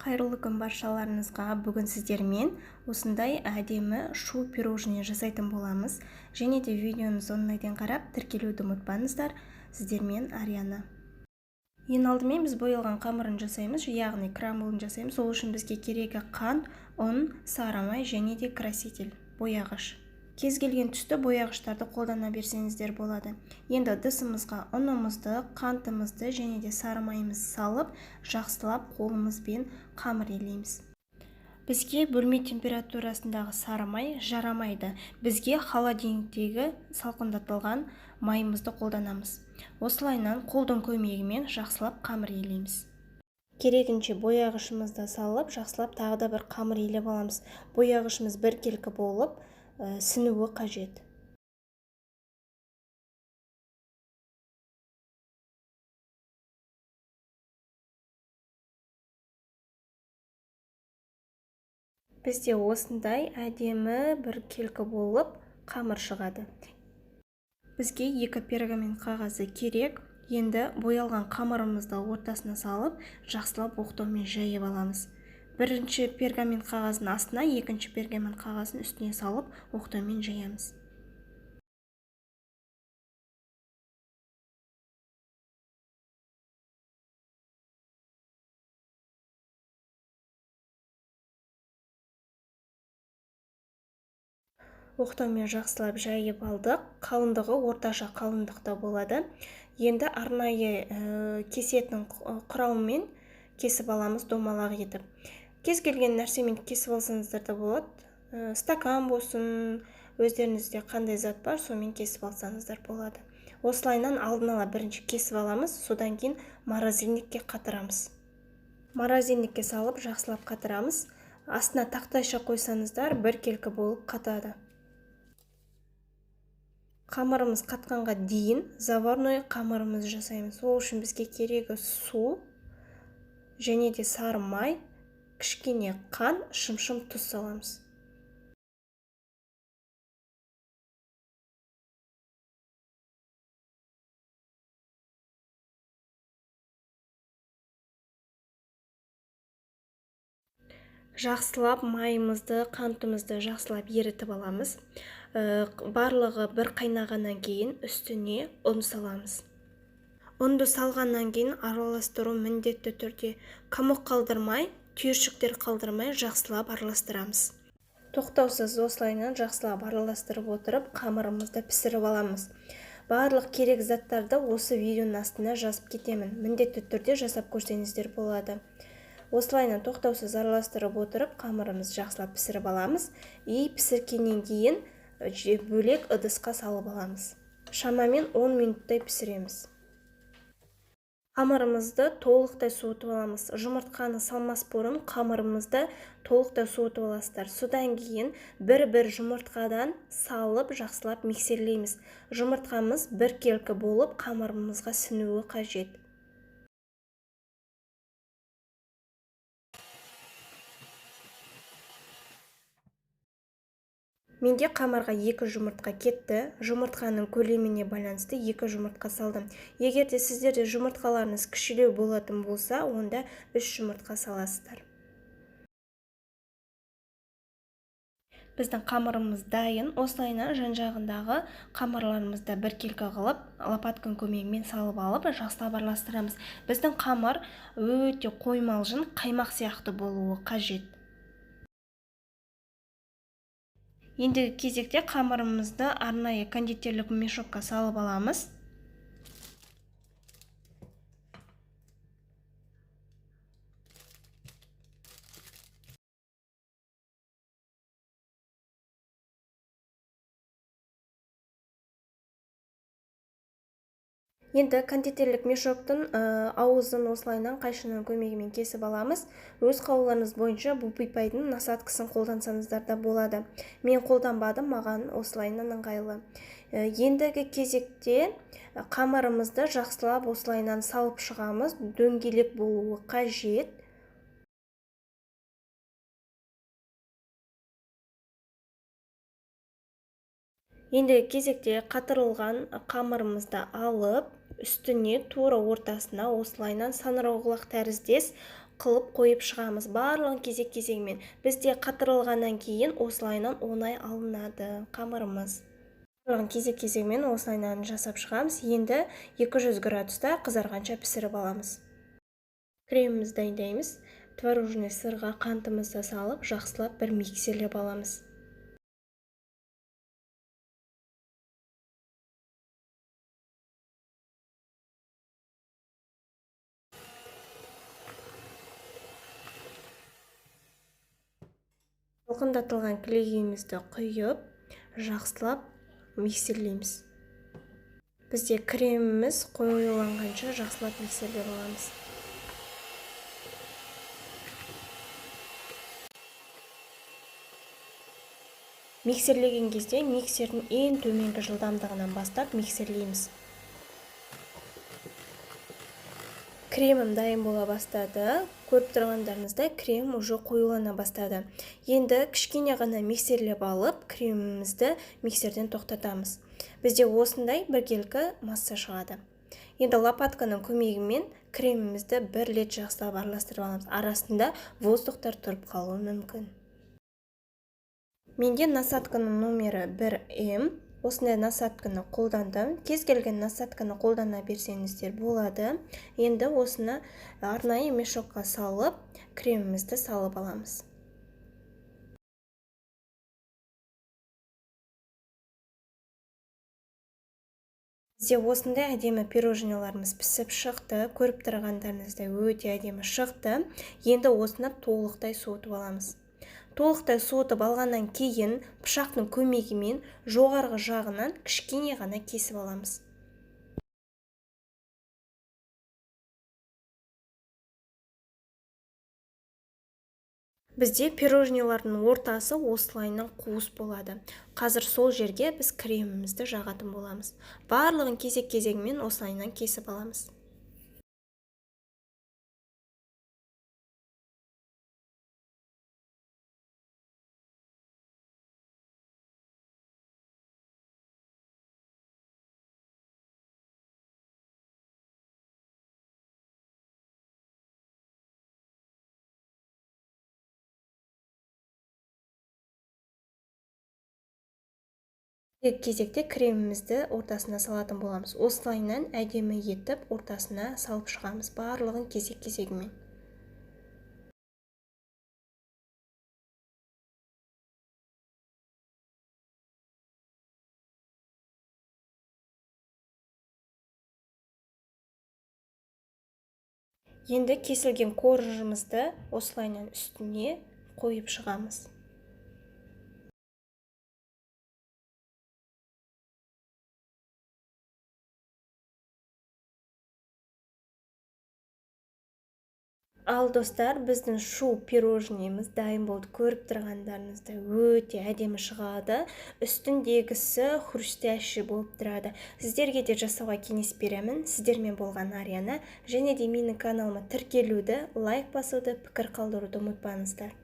Қайырлы күн баршаларыңызға. Бүгін сіздермен осындай әдемі шу пирожный жасайтын боламыз. Және де видеоны соңына дейін қарап, тіркелуді ұмытпаңыздар. Сіздермен Ариана. Ең алдымен біз боялған қамырын жасаймыз, яғни крамблын жасаймыз. Ол үшін бізге керегі қант, ұн, сары май және де краситель, бояғыш. Кез келген түсті бояғыштарды қолдана берсеңіздер болады. Енді ыдысымызға ұнымызды, қантымызды және де сары майымызды салып, жақсылап қолымызбен қамыр елейміз. Бізге бөлме температурасындағы сары май жарамайды. Бізге холодильниктегі салқындатылған майымызды қолданамыз. Осылайынан қолдың көмегімен жақсылап қамыр елейміз. Керегінше бояғышымызды салып, жақсылап тағы да бір қамыр елеп аламыз. Бояғышымыз біркелкі болып, сіңуі қажет. Бізде осындай әдемі бір келкі болып қамыр шығады. Бізге 2 пергамент қағазы керек. Енді боялған қамырымызды ортасына салып, жақсылап оқтаумен жайып аламыз. Бірінші пергамент қағазын астына, екінші пергамент қағазын үстіне салып, оқтаумен жаямыз. Оқтаумен жақсылап жайып алдық. Қалыңдығы орташа қалыңдықта болады. Енді арнайы кесетін құралмен кесіп аламыз, домалақ етіп. Кез келген нәрсемен кесіп алсаңыздар да болады. Стакан болсын, өздеріңізде қандай зат бар, сомен кесіп алсаңыздар болады. Осылайынан алдын ала бірінші кесіп аламыз, содан кейін морозильникке қатырамыз. Морозильникке салып, жақсылап қатырамыз. Астына тақтайша қойсаңыздар, біркелкі болып қатады. Қамырымыз қатқанға дейін заварной қамырымыз жасаймыз. Ол үшін бізге керегі су және де сары май, кішкене қан, шым-шым тұз саламыз. Жақсылап майымызды, қантымызды жақсылап ерітіп аламыз. Барлығы бір қайнағаннан кейін үстіне ұн саламыз. Ұнды салғаннан кейін араластыру міндетті түрде. Қамық қалдырмай, түйіршіктер қалдырмай жақсылап араластырамыз. Тоқтаусыз осылайынан жақсылап араластырып отырып, қамырымызды пісіріп аламыз. Барлық керек заттарды осы видеоның астына жазып кетемін. Міндетті түрде жасап көрсеңіздер болады. Осылайынан тоқтаусыз араластырып отырып, қамырымызды жақсылап пісіріп аламыз. Пісіргеннен кейін бөлек ыдысқа салып аламыз. Шамамен 10 минуттай пісіреміз. Қамырымызды толықтай суытып аламыз. Жұмыртқаны салмас бұрын қамырымызды толықтай суытып аласыздар. Содан кейін бір-бір жұмыртқадан салып жақсылап миксерлейміз. Жұмыртқамыз біркелкі болып қамырымызға сіңуі қажет. Менде қамырға 2 жұмыртқа кетті. Жұмыртқаның көлеміне байланысты 2 жұмыртқа салдым. Егер де сіздерде жұмыртқаларыңыз кішілеу болатын болса, онда 3 жұмыртқа саласыздар. Біздің қамырымыз дайын. Осылайынан жан-жағындағы қамырларымызды біркелкі қылып, лопатканың көмегімен салып алып, жақсылап араластырамыз. Біздің қамыр өте қоймалжың, қаймақ сияқты болуы қажет. Ендігі кезекте қамырымызды арнайы кондитерлік мешокқа салып аламыз. Енді кондитерлік мешоктың ауызын осылайынан қайшының көмегімен кесіп аламыз. Өз қалауларыңыз бойынша бупипайдың насадкасын қолдансаңыздар да болады. Мен қолданбадым, маған осылайынан ыңғайлы. Ендігі кезекте қамырымызды жақсылап осылайынан салып шығамыз. Дөңгелек болуы қажет. Ендігі кезекте қатырылған қамырымызды алып, үстіне тура ортасына осылайынан саңырауқұлақ тәріздес қылып қойып шығамыз, барлығын кезек-кезегімен. Бізде қатырылғаннан кейін осылайынан оңай алынады қамырымыз. Барлығын кезек-кезегімен осылайынан жасап шығамыз. Енді 200 градуста қызарғанша пісіріп аламыз. Кремімізді дайындаймыз. Творожный сырға қантымызды салып, жақсылап бір миксерлеп аламыз. Салқындатылған кілегейімізді құйып, жақсылап миксерлейміз. Бізде креміміз қоюланғанша жақсылап миксерлеп аламыз. Миксерлеген кезде миксердің ең төменгі жылдамдығынан бастап миксерлейміз. Кремім дайын бола бастады. Көріп тұрғандарыңыздай крем уже қоюлана бастады. Енді кішкене ғана миксерлеп алып, кремімізді миксерден тоқтатамыз. Бізде осындай біркелкі масса шығады. Енді лопатканың көмегімен кремімізді бір рет жақсылап араластырып аламыз. Арасында воздухтар тұрып қалуы мүмкін. Менде насадканың номері 1М. Осындай насадканы қолдандым. Кез келген насадканы қолдана берсеңіздер болады. Енді осыны арнайы мешокқа салып, кремімізді салып аламыз. Бізде осындай әдемі пирожниларымыз пісіп шықты. Көріп тұрғандарыңыздай өте әдемі шықты. Енді осыны толықтай суытып аламыз. Толықтай суытып алғаннан кейін пышақтың көмегімен жоғарғы жағынан кішкене ғана кесіп аламыз. Бізде пирожнилардың ортасы осылайынан қуыс болады. Қазір сол жерге біз кремімізді жағатын боламыз. Барлығын кезек-кезегімен осылайынан кесіп аламыз. Кезекте кремімізді ортасына салатын боламыз. Осылайынан әдемі етіп ортасына салып шығамыз. Барлығын кезек-кезегімен. Енді кесілген коржымызды осылайынан үстіне қойып шығамыз. Ал достар, біздің шу пирожнеміз дайын болды. Көріп тұрғандарыңыздай өте әдемі шығады. Үстіндегісі хрустящий болып тұрады. Сіздерге де жасауға кеңес беремін. Сіздермен болған Ариана. Және де менің каналыма тіркелуді, лайк басуды, пікір қалдыруды ұмытпаңыздар.